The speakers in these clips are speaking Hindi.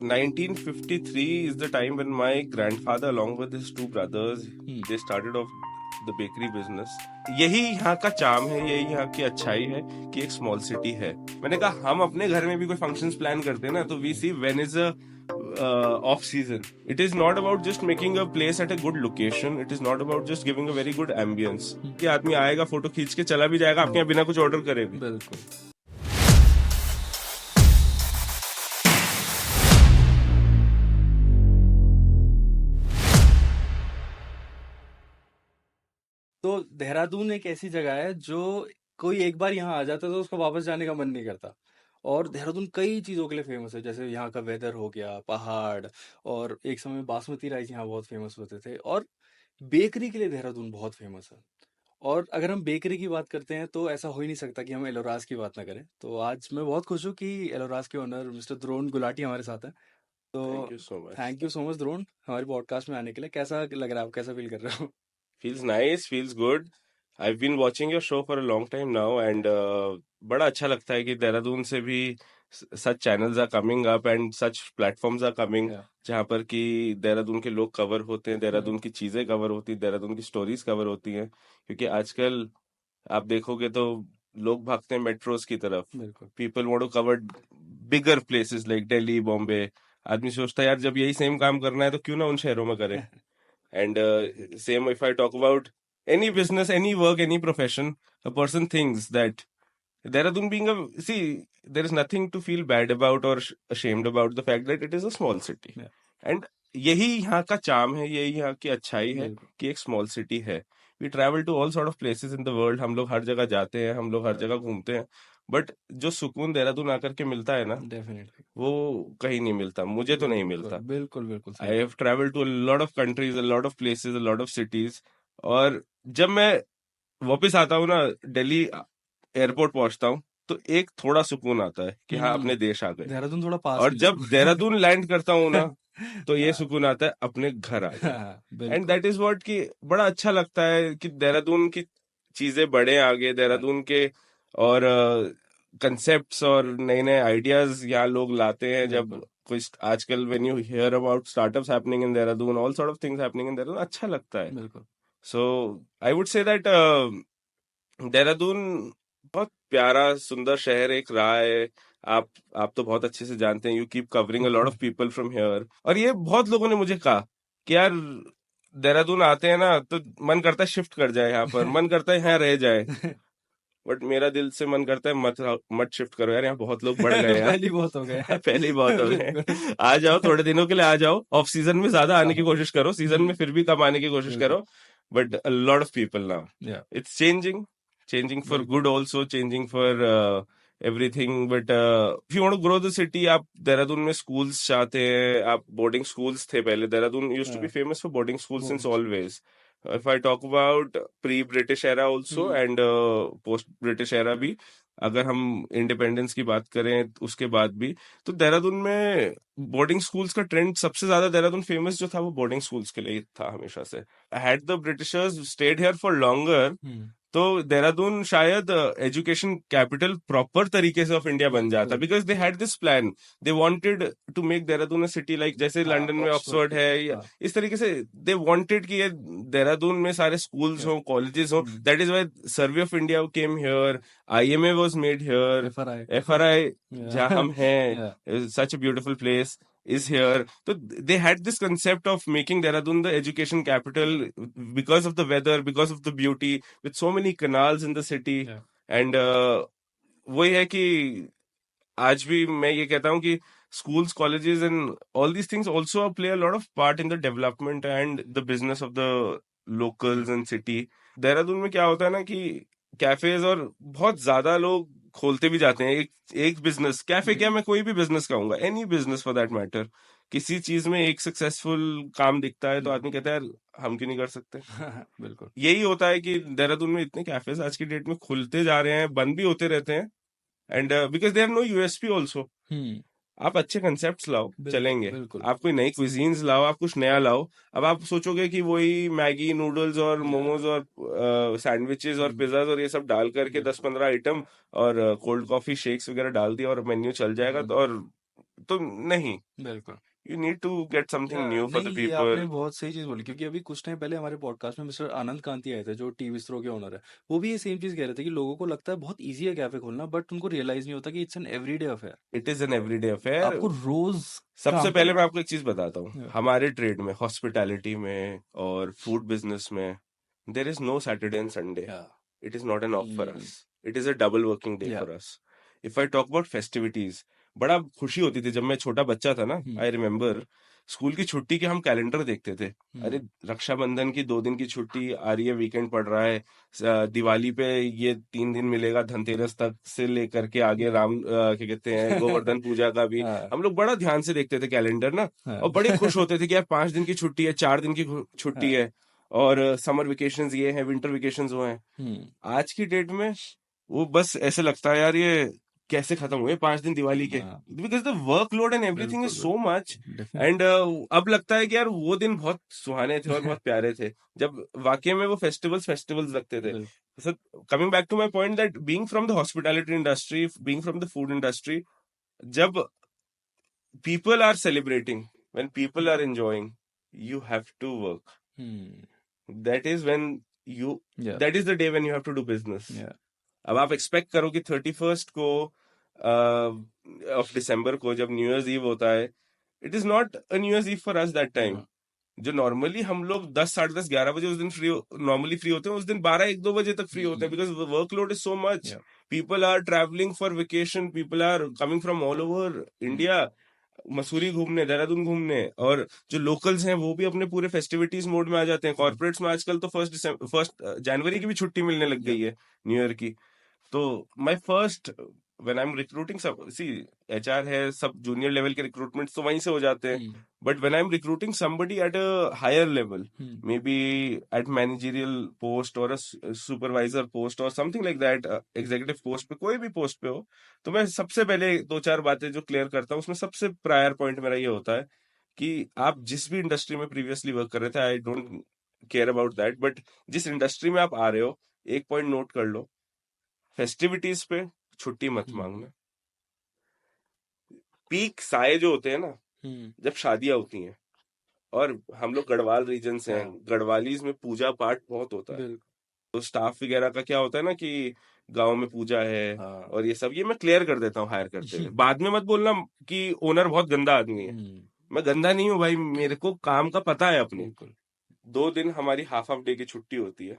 1953 is the time when my grandfather, along with his two brothers, they started off the bakery business. यही यहाँ का चार्म है, यही यहाँ की अच्छाई है कि एक स्मॉल सिटी है. मैंने कहा हम अपने घर में भी कोई फंक्शंस प्लान करते हैं ना, तो we see when is a off season. It is not about just making a place at a good location. It is not about just giving a very good ambience. कि आदमी आएगा, फोटो खींच के चला भी जाएगा, आपके यहाँ बिना कुछ ऑर्डर करे भी. बिल्कुल. तो देहरादून एक ऐसी जगह है जो कोई एक बार यहाँ आ जाता है तो उसको वापस जाने का मन नहीं करता. और देहरादून कई चीज़ों के लिए फेमस है, जैसे यहाँ का वेदर हो गया, पहाड़, और एक समय में बासमती राइस यहाँ बहुत फेमस होते थे. और बेकरी के लिए देहरादून बहुत फेमस है. और अगर हम बेकरी की बात करते हैं तो ऐसा हो ही नहीं सकता कि हम एलोराज की बात ना करें. तो आज मैं बहुत खुश हूँ कि एलोराज के ओनर मिस्टर द्रोण गुलाटी हमारे साथ हैं. तो Thank you so much. Thank you so much Drona, हमारे पॉडकास्ट में आने के लिए. कैसा लग रहा है, आप कैसा फील कर रहे हो? Feels nice, feels good. I've been watching your show for a long time now and बड़ा अच्छा लगता है कि देहरादून से भी such channels are coming up and such platforms are coming Yeah. जहाँ पर कि देहरादून के लोग कवर होते हैं, देहरादून की चीजें कवर होती हैं, देहरादून की स्टोरीज कवर होती हैं. क्योंकि आजकल आप देखोगे तो लोग भागते हैं मेट्रोज की तरफ. बिल्कुल. People want to cover bigger places like Delhi, Bombay. आदमी सोचता है यार जब यही सेम काम करना है तो क्यों ना उन शहरों में करें. And same if I talk about any business, any work, any profession, a person thinks that Dehradun being a, see, there is nothing to feel bad about or ashamed about the fact that it is a small city. Yeah. And यही यहाँ का चार्म है, यही यहाँ की अच्छाई है बिल्कुल. कि एक स्मॉल सिटी है. We travel to all sort of places in the world. हम लोग हर जगह जाते हैं, हम लोग हर जगह घूमते हैं. बट जो सुकून देहरादून आकर के मिलता है ना, डेफिनेटली वो कहीं नहीं मिलता. मुझे तो नहीं मिलता. बिल्कुल बिल्कुल I have traveled to a lot of countries, a lot of places, a lot of cities. और जब मैं वापस आता हूँ ना, दिल्ली एयरपोर्ट पहुंचता हूँ, तो एक थोड़ा सुकून आता है कि हाँ अपने देश आ गए. देहरादून थोड़ा पास और भी जब देहरादून लैंड करता हूँ ना, तो ये हाँ. सुकून आता है अपने घर आ गए. हाँ, एंड बिल्कुल. दैट इज व्हाट कि बड़ा अच्छा लगता है कि देहरादून की चीजें बढ़े आगे, देहरादून के और कंसेप्ट्स और नए नए आइडियाज यहाँ लोग लाते हैं. जब बिल्कुल. कोई आजकल when you hear about startups happening in Dehradun, all sort of things happening in Dehradun, अच्छा लगता है. बिल्कुल. So I would say that Dehradun बहुत प्यारा सुंदर शहर एक रहा है. आप तो बहुत अच्छे से जानते हैं, you keep covering a lot of people from here. और ये बहुत लोगों ने मुझे कहा कि यार देहरादून आते हैं ना तो मन करता है शिफ्ट कर जाए यहाँ पर, मन करता है यहाँ रह जाए. बट मेरा दिल से मन करता है मत शिफ्ट करो यार, यहाँ बहुत लोग बढ़ गए हैं. पहले ही बहुत हो गए. पहले ही बहुत हो गए. आ जाओ, थोड़े दिनों के लिए आ जाओ. ऑफ सीजन में ज्यादा आने की कोशिश करो, सीजन में फिर भी कम आने की कोशिश करो. But a lot of people now, it's changing for good also, changing for everything. But if you want to grow the city, आप देहरादून में schools चाहते हैं. आप boarding schools थे पहले. Dehradun used to be famous for boarding schools since always. If I talk about pre-British era also and post-British era भी, अगर हम इंडिपेंडेंस की बात करें उसके बाद भी, तो देहरादून में बोर्डिंग स्कूल्स का ट्रेंड सबसे ज्यादा, देहरादून फेमस जो था वो बोर्डिंग स्कूल्स के लिए था हमेशा से. Had the Britishers state here for longer, तो देहरादून शायद एजुकेशन कैपिटल प्रॉपर तरीके से ऑफ इंडिया बन जाता. Because they had this plan, they wanted to make Dehradun a city like जैसे लंदन में ऑक्सफोर्ड है, इस तरीके से दे वांटेड कि ये देहरादून में सारे स्कूल्स हो, कॉलेजेस हो. That is why survey of India came here, IMA was made here, FRI जहां हम हैं, such a beautiful place is here. So they had this concept of making Dehradun the education capital because of the weather, because of the beauty, with so many canals in the city. And वही है कि आज भी मैं ये कहता हूँ कि schools, colleges and all these things also play a lot of part in the development and the business of the locals and city. Dehradun में क्या होता है ना कि कैफेज और बहुत ज्यादा लोग खोलते भी जाते हैं. एक बिजनेस, कैफे क्या, मैं कोई भी बिजनेस कहूंगा, any business for that matter, किसी चीज में एक सक्सेसफुल काम दिखता है तो आदमी कहता है यार हम क्यों नहीं कर सकते. बिल्कुल. यही होता है कि देहरादून में इतने कैफेज आज की डेट में खुलते जा रहे हैं, बंद भी होते रहते हैं. And because they have no USP also. आप अच्छे कंसेप्ट्स लाओ, चलेंगे. आप कोई नई क्विजीन्स लाओ, आप कुछ नया लाओ. अब आप सोचोगे कि वही मैगी नूडल्स और मोमोज और सैंडविचेस और पिज्जाज और ये सब डाल करके 10-15 आइटम और कोल्ड कॉफी शेक्स वगैरह डाल दिया और मेन्यू चल जाएगा. तो और तो नहीं, बिल्कुल। you need to get something new for the नहीं, ये आपने people. बहुत सही चीज बोली, क्योंकि अभी कुछ टाइम पहले हमारे पॉडकास्ट में मिस्टर आनंद कांति आए थे, जो टी बिस्ट्रो के ओनर है। वो भी ये सेम चीज कह रहे थे कि लोगों को लगता है बहुत इजी है कैफे खोलना, बट उनको रियलाइज नहीं होता कि it's an everyday affair. It is an everyday affair. आपको रोज सबसे काम पहले करना मैं आपको एक चीज बताता हूँ, है। हमारे ट्रेड में, हॉस्पिटैलिटी में और फूड बिजनेस में, there is no Saturday and Sunday. Yeah. It is not an off for Hmm. us. It is a double working day Yeah. for us. If I talk about festivities, बड़ा खुशी होती थी जब मैं छोटा बच्चा था ना. Hmm. आई रिमेम्बर स्कूल की छुट्टी के हम कैलेंडर देखते थे. अरे Hmm. रक्षाबंधन की 2 दिन की छुट्टी आ रही है, वीकेंड पड़ रहा है, दिवाली पे ये 3 दिन मिलेगा, धनतेरस तक से लेकर के आगे राम क्या कहते हैं गोवर्धन पूजा का भी हाँ, हम लोग बड़ा ध्यान से देखते थे कैलेंडर ना. हाँ, और बड़े खुश होते थे कि यार 5 दिन की छुट्टी है, 4 दिन की छुट्टी हाँ, है, और समर वेकेशंस ये हैं, विंटर वेकेशंस वो हैं. हम्म, आज की डेट में वो बस ऐसे लगता है यार ये कैसे खत्म हुए 5 दिन दिवाली के, हाँ, because the workload and everything is बिल्कुल सो मच. डेफिनेट एंड अब लगता है कि यार वो दिन बहुत सुहाने थे और बहुत प्यारे थे, जब वाकई में वो फेस्टिवल्स लगते थे. बिल्कुल। So coming back to my point that being from the hospitality industry, being from the food industry, जब people are celebrating, when people are enjoying, you have to work. That is when you, Yeah. that is the day when you have to do business. Yeah. अब आप एक्सपेक्ट करो कि 31st को ऑफ दिसंबर को जब न्यू ईयर्स ईव होता है, it is not a new years eve for us that time. जो नॉर्मली हम लोग 10, 10:30, 11 बजे उस दिन नॉर्मली फ्री होते हैं, उस दिन 12, 1, 2 बजे तक फ्री होते हैं, because workload is so much. Yeah. People are travelling for vacation, people are coming from all over India, Mussoorie घूमने, देहरादून घूमने, और जो लोकल्स हैं वो भी अपने पूरे फेस्टिविटीज मोड में आ जाते हैं. कॉर्पोरेट्स में आजकल तो 1 जनवरी की भी छुट्टी मिलने लग गई है, न्यू ईयर की. तो my first when I am recruiting, सब सी एचआर है, सब जूनियर लेवल के रिक्रूटमेंट तो वहीं से हो जाते हैं. But when I am recruiting somebody at a higher level, may be at managerial post और सुपरवाइजर पोस्ट और something like that, executive post पे, कोई भी पोस्ट पे हो, तो मैं सबसे पहले 2-4 बातें जो क्लियर करता हूँ, उसमें सबसे प्रायर पॉइंट मेरा ये होता है कि आप जिस भी इंडस्ट्री में प्रीवियसली वर्क कर रहे थे, I don't care about that, but जिस इंडस्ट्री में आप आ रहे हो, एक पॉइंट नोट कर लो, फेस्टिविटीज पे छुट्टी मत मांगना. पीक साए जो होते हैं ना, जब शादियां होती हैं, और हम लोग गढ़वाल रीजन से हैं, गढ़वालीज में पूजा पाठ बहुत होता है, तो स्टाफ वगैरह का क्या होता है ना कि गांव में पूजा है, और ये सब, ये मैं क्लियर कर देता हूँ हायर करते हुए. बाद में मत बोलना कि ओनर बहुत गंदा आदमी है. मैं गंदा नहीं हूँ भाई, मेरे को काम का पता है अपने. 2 दिन हमारी हाफ डे की छुट्टी होती है,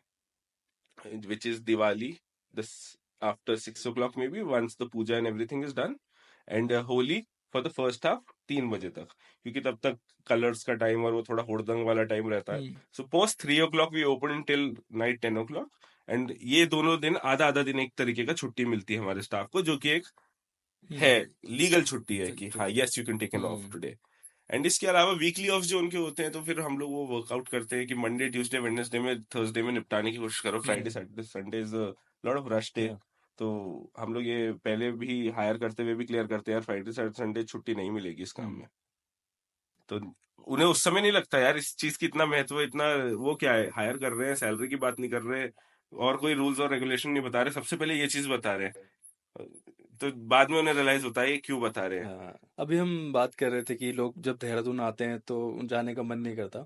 which is Diwali, this after 6 o'clock maybe, once the puja and everything is done, and Holi for the first half 3 बजे तक, क्योंकि तब तक कलर्स का टाइम और वो थोड़ा हुड़दंग वाला टाइम रहता है. So post 3 o'clock we open till night 10 o'clock, and ये दोनों दिन आधा आधा दिन एक तरीके का छुट्टी मिलती है हमारे स्टाफ को, जो कि एक है लीगल छुट्टी है कि हाँ yes you can take an off today. And इसके अलावा वीकली ऑफ जो उनके होते हैं, तो फिर हम लोग वो वर्कआउट करते हैं कि मंडे, ट्यूसडे, वेडनेसडे में, थर्सडे में निपटाने की कोशिश करो. Friday, Saturday, Sunday is lot of rush day. तो हम लोग ये पहले भी हायर करते हुए भी क्लियर करते हैं, यार फ्राइडे, सैटरडे, संडे छुट्टी नहीं मिलेगी इस काम में. तो उन्हें उस समय नहीं लगता यार इस चीज की इतना महत्व, इतना वो क्या है, हायर कर रहे हैं, सैलरी की बात नहीं कर रहे, और कोई रूल्स और रेगुलेशन नहीं बता रहे, सबसे पहले ये चीज बता रहे हैं, तो बाद में उन्हें रियलाइज होता है ये क्यों बता रहे हैं. अभी हम बात कर रहे थे कि लोग जब देहरादून आते हैं तो जाने का मन नहीं करता,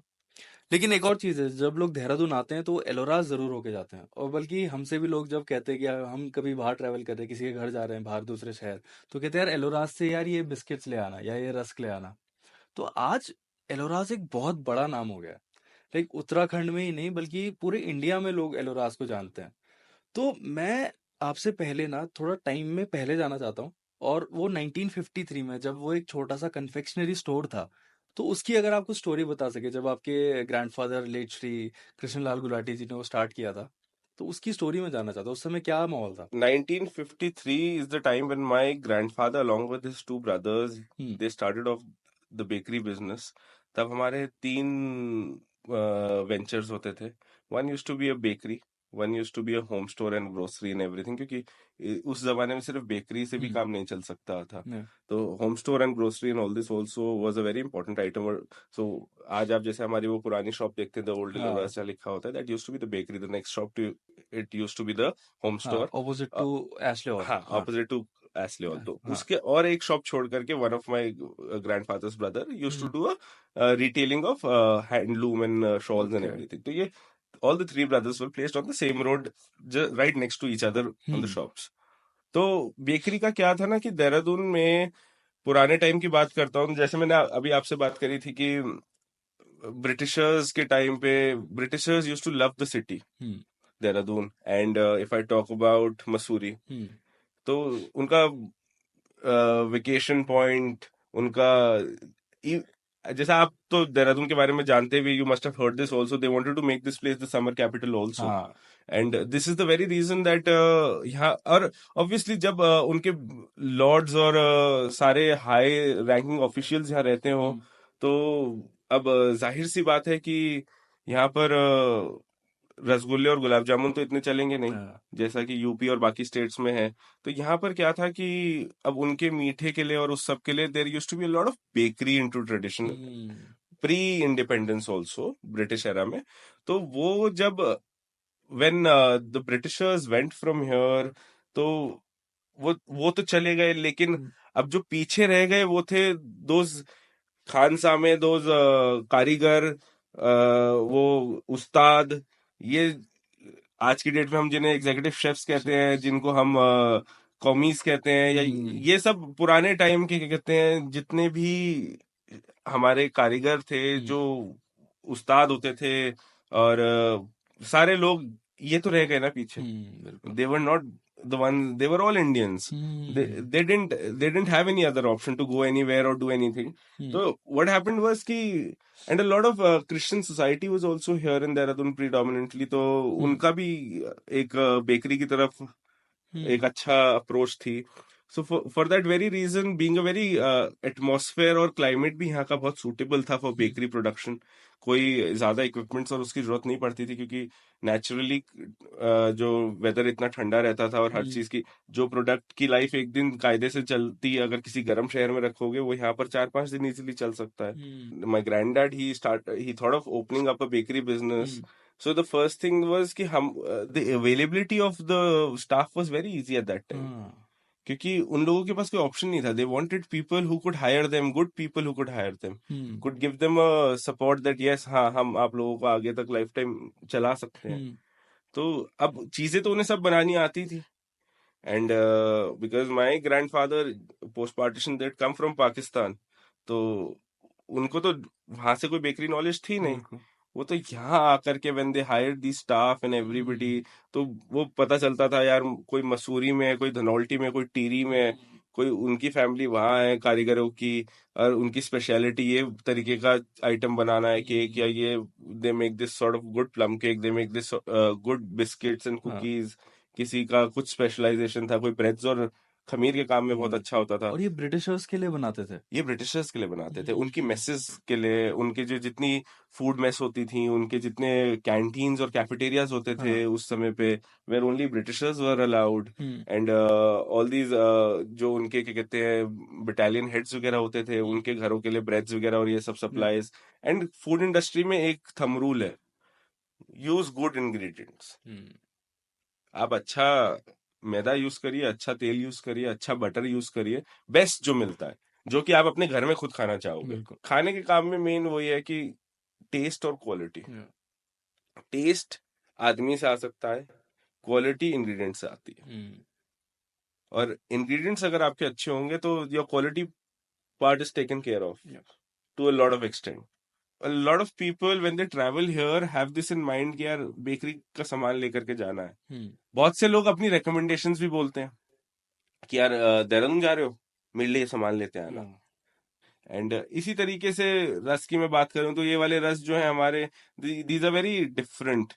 लेकिन एक और चीज है, जब लोग देहरादून आते हैं तो एलोरास जरूर होके जाते हैं. और बल्कि हमसे भी लोग जब कहते हैं कि यार हम कभी बाहर ट्रैवल कर रहे हैं, किसी के घर जा रहे हैं बाहर दूसरे शहर, तो कहते हैं यार एलोरास से यार ये बिस्किट्स ले आना या ये रस्क ले आना. तो आज एलोरास एक बहुत बड़ा नाम हो गया है. लाइक उत्तराखंड में ही नहीं बल्कि पूरे इंडिया में लोग एलोरास को जानते हैं. तो मैं आपसे पहले ना थोड़ा टाइम में पहले जाना चाहता हूँ, और वो 1953 में जब वो एक छोटा सा कन्फेक्शनरी स्टोर था, तो उसकी अगर आप कुछ स्टोरी बता सके, जब आपके ग्रैंडफादर लेट श्री कृष्णलाल गुलाटी जी ने वो स्टार्ट किया था, तो उसकी स्टोरी में जानना चाहता हूँ. उस समय क्या माहौल था? 1953 is the time when my grandfather along with his 2 brothers they started off the bakery business. तब हमारे 3 वेंचर्स होते थे. One used to be a bakery, one used to be a home store and grocery and everything, क्योंकि उस जमाने में सिर्फ बेकरी से भी काम नहीं चल सकता था. तो home store and grocery and all this also was a very important item. So आज आप जैसे हमारी वो पुरानी शॉप देखते हैं, द ओल्ड एलोरास जहाँ लिखा होता है, that used to be the bakery. The next shop to it used to be the home store, opposite to Ashley hall. हाँ, ऑपोजिट टू एस्ले तो हाँ उसके और एक शॉप छोड़ करके one of my grandfather's brother used to do a retailing of handloom and shawls and okay everything. तो ये all the three brothers were placed on the same road, right next to each other on the shops. तो बेकरी का क्या था ना कि देहरादून में पुराने टाइम की बात करता हूँ, जैसे मैंने अभी आपसे बात करी थी कि ब्रिटिशर्स के टाइम पे Britishers used to love the city Dehradun. And if I talk about Mussoorie, तो उनका वेकेशन पॉइंट, उनका जैसा आप तो देहरादून के बारे में जानते हुए, you must have heard this also, they wanted to make this place the summer capital also. हाँ and this is the very reason that यहाँ, और ऑब्वियसली जब उनके लॉर्ड्स और सारे हाई रैंकिंग ऑफिशियल्स यहाँ रहते हो, तो अब जाहिर सी बात है कि यहाँ पर रसगुल्ले और गुलाब जामुन तो इतने चलेंगे नहीं जैसा कि यूपी और बाकी स्टेट्स में है. तो यहाँ पर क्या था कि अब उनके मीठे के लिए और उस सब के लिए there used to be a lot of bakery into tradition pre independence also British era में. तो वो जब when the Britishers went from here, तो वो तो चले गए, लेकिन अब जो पीछे रह गए वो थे दोज खानसामे, दोज कारीगर, वो उस्ताद, ये आज की डेट में हम जिन्हें एग्जीक्यूटिव शेफ्स कहते हैं, जिनको हम कॉमीज कहते हैं, या ये सब पुराने टाइम के क्या कहते हैं, जितने भी हमारे कारीगर थे, जो उस्ताद होते थे, और सारे लोग ये तो रह गए ना पीछे. They were not the one, they were all Indians. They didn't have any other option to go anywhere or do anything. So what happened was कि, and a lot of Christian society was also here in Dehradun predominantly, तो उनका भी एक बेकरी की तरफ एक अच्छा अप्रोच थी. So for that very reason, being a very atmosphere और क्लाइमेट भी यहाँ का बहुत सूटेबल था फॉर बेकरी प्रोडक्शन. कोई ज्यादा इक्विपमेंट्स और उसकी जरूरत नहीं पड़ती थी, क्योंकि नेचुरली जो वेदर इतना ठंडा रहता था, और हर चीज की जो प्रोडक्ट की लाइफ एक दिन कायदे से चलती, अगर किसी गर्म शहर में रखोगे, वो यहाँ पर 4-5 दिन इजीली चल सकता है. My grand dad he thought of opening up a bakery business. So the first thing was कि हम the availability of the staff was very easy at that time. क्योंकि उन लोगों के पास कोई ऑप्शन नहीं था. They wanted people who could hire them, good people who could hire them, could give them a support that yes, हाँ, हम आप लोगों को आगे तक लाइफ टाइम चला सकते हैं. तो अब चीजें तो उन्हें सब बनानी आती थी. And because my grandfather post partition that come from Pakistan, तो उनको तो वहां से कोई बेकरी नॉलेज थी नहीं. वो तो यहाँ आकर के when they hired the staff and everybody, तो वो पता चलता था यार, कोई मसूरी में है, कोई धनौल्टी में, कोई टीरी में है, कोई उनकी फैमिली वहां है कारीगरों की, और उनकी स्पेशलिटी ये तरीके का आइटम बनाना है, केक, या ये they make this sort of good plum cake, they make this good biscuits and cookies. किसी का कुछ स्पेशलाइजेशन था, कोई ब्रेड्स और खमीर के काम में बहुत अच्छा होता था. और ये ब्रिटिशर्स के लिए बनाते थे, ये ब्रिटिशर्स के लिए बनाते थे, उनकी मेसेस के लिए, उनके जो जितनी फूड मेस होती थी, उनके जितने कैंटीन्स और कैफेटेरियाज होते थे उस समय पे, where only Britishers were allowed. And all these जो उनके क्या कहते हैं बटालियन हेड्स वगैरह होते थे, उनके घरों के लिए ब्रेड्स वगैरह और ये सब सप्लाईज. एंड फूड इंडस्ट्री में एक थंब रूल है, यूज गुड इंग्रेडिएंट्स. आप अच्छा मैदा यूज करिए, अच्छा तेल यूज करिए, अच्छा बटर यूज करिए, बेस्ट जो मिलता है, जो कि आप अपने घर में खुद खाना चाहोगे. खाने के काम में मेन वही है कि टेस्ट और क्वालिटी. टेस्ट आदमी से आ सकता है, क्वालिटी इंग्रेडिएंट से आती है. और इंग्रेडिएंट्स अगर आपके अच्छे होंगे तो your quality part is taken care of to a lot of extent. A lot of people when they travel here have this in mind कि यार बेकरी का सामान लेकर के जाना है. बहुत से लोग अपनी recommendations भी बोलते हैं कि यार देहरादून जा रहे हो, मेरे लिए सामान लेते आना. एंड इसी तरीके से रस की मैं बात करूं तो ये वाले रस जो है हमारे, these are very different,